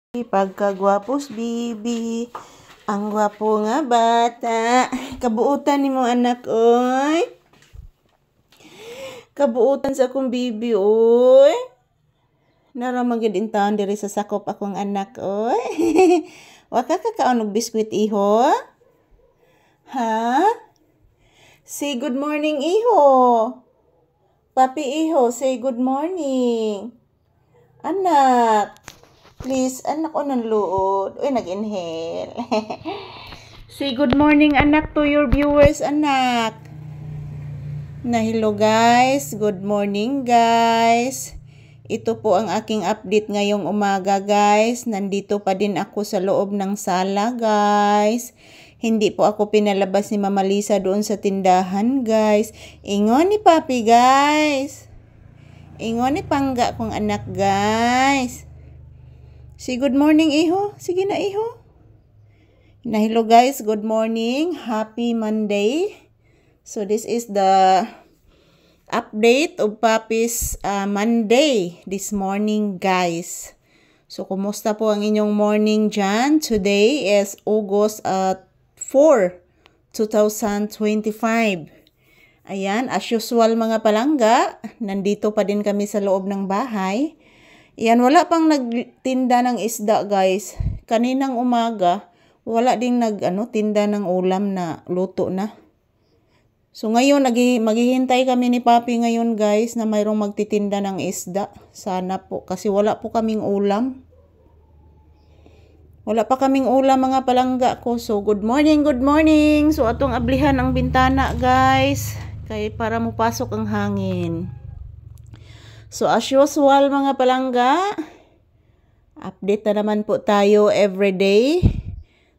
Pagkagwapos bibi, ang gwapo nga bata. Kabuutan ni mo anak oy. Kabuutan sa akong bibi oy. Naramagid intaon diri sa sakop akong anak oy. Wa ka kakaon og biskwit iho? Ha? Say good morning iho. Papi iho, say good morning. Anak. Please, anak ko ng luod. Uy, nag-inhale. Say good morning, anak, to your viewers, anak. Hello, guys. Good morning, guys. Ito po ang aking update ngayong umaga, guys. Nandito pa din ako sa loob ng sala, guys. Hindi po ako pinalabas ni Mama Lisa doon sa tindahan, guys. Ingon ni Papi, guys. Ingon ni Pangga kong anak, guys. Say good morning, iho. Sige na, iho. Hello, guys. Good morning. Happy Monday. So, this is the update of Papi's Monday this morning, guys. So, kumusta po ang inyong morning dyan? Today is August 4, 2025. Ayan, as usual mga palangga, nandito pa din kami sa loob ng bahay. Yan, wala pang nagtinda ng isda, guys. Kaninang umaga, wala ding tinda ng ulam na luto na. So ngayon, maghihintay kami ni Papi ngayon, guys, na mayroong magtitinda ng isda. Sana po, kasi wala po kaming ulam. Wala pa kaming ulam, mga palangga ko. So, good morning, good morning. So, atong ablihan ang bintana, guys, kay para mapasok ang hangin. So, as usual mga palangga, update na naman po tayo everyday.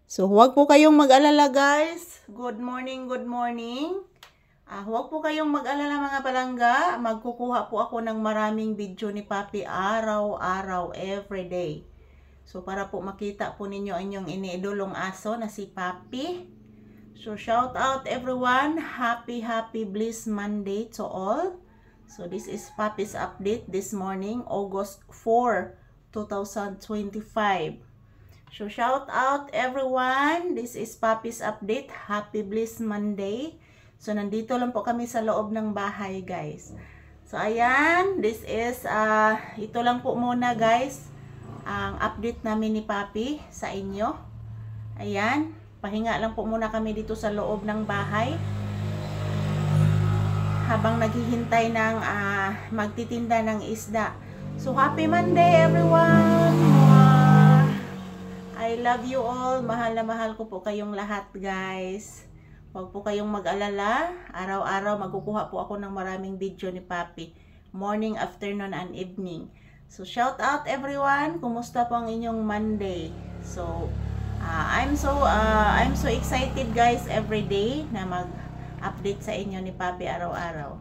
So, huwag po kayong mag-alala, guys. Good morning, good morning. Huwag po kayong mag-alala mga palangga. Magkukuha po ako ng maraming video ni Papi araw-araw, everyday. So, para po makita po ninyo inyong iniidolong aso na si Papi. So, shout out everyone. Happy blessed Monday to all. So, this is Papi's update this morning, August 4, 2025. So, shout out everyone. This is Papi's update. Happy blessed Monday. So, nandito lang po kami sa loob ng bahay, guys. So, ayan. This is, ito lang po muna, guys, ang update namin ni Papi sa inyo. Ayan. Pahinga lang po muna kami dito sa loob ng bahay. Habang naghihintay ng magtitinda ng isda. So, happy Monday, everyone! I love you all. Mahal na mahal ko po kayong lahat, guys. Huwag po kayong mag-alala. Araw-araw magkukuha po ako ng maraming video ni Papi. Morning, afternoon, and evening. So, shout out everyone. Kumusta po ang inyong Monday? So, I'm so excited, guys, every day na update sa inyo ni Papi araw-araw.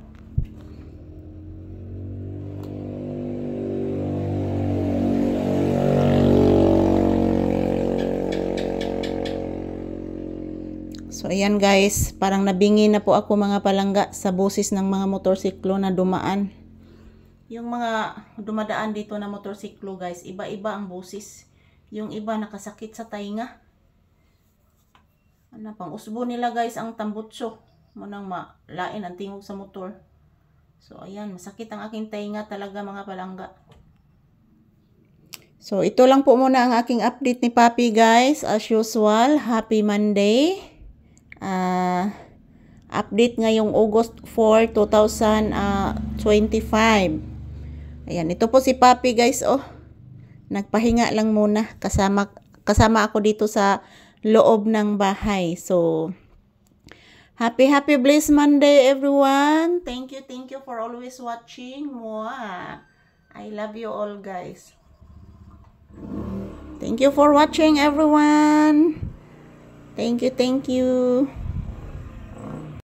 So ayan, guys, parang nabingi na po ako mga palangga sa boses ng mga motorsiklo na dumaan. Yung mga dumadaan dito na motorsiklo, guys, iba-iba ang boses. Yung iba nakasakit sa tainga. Pang usbo nila, guys, ang tambutso. Munang malain ang tingog sa motor. So, ayan, masakit ang aking tainga talaga mga palangga. So, ito lang po muna ang aking update ni Papi, guys. As usual, happy Monday. Update ngayong August 4, 2025. Ayan, ito po si Papi, guys, oh. Nagpahinga lang muna. Kasama ako dito sa loob ng bahay. So, happy blessed Monday, everyone. Thank you for always watching. Mwah. I love you all, guys. Thank you for watching, everyone. Thank you.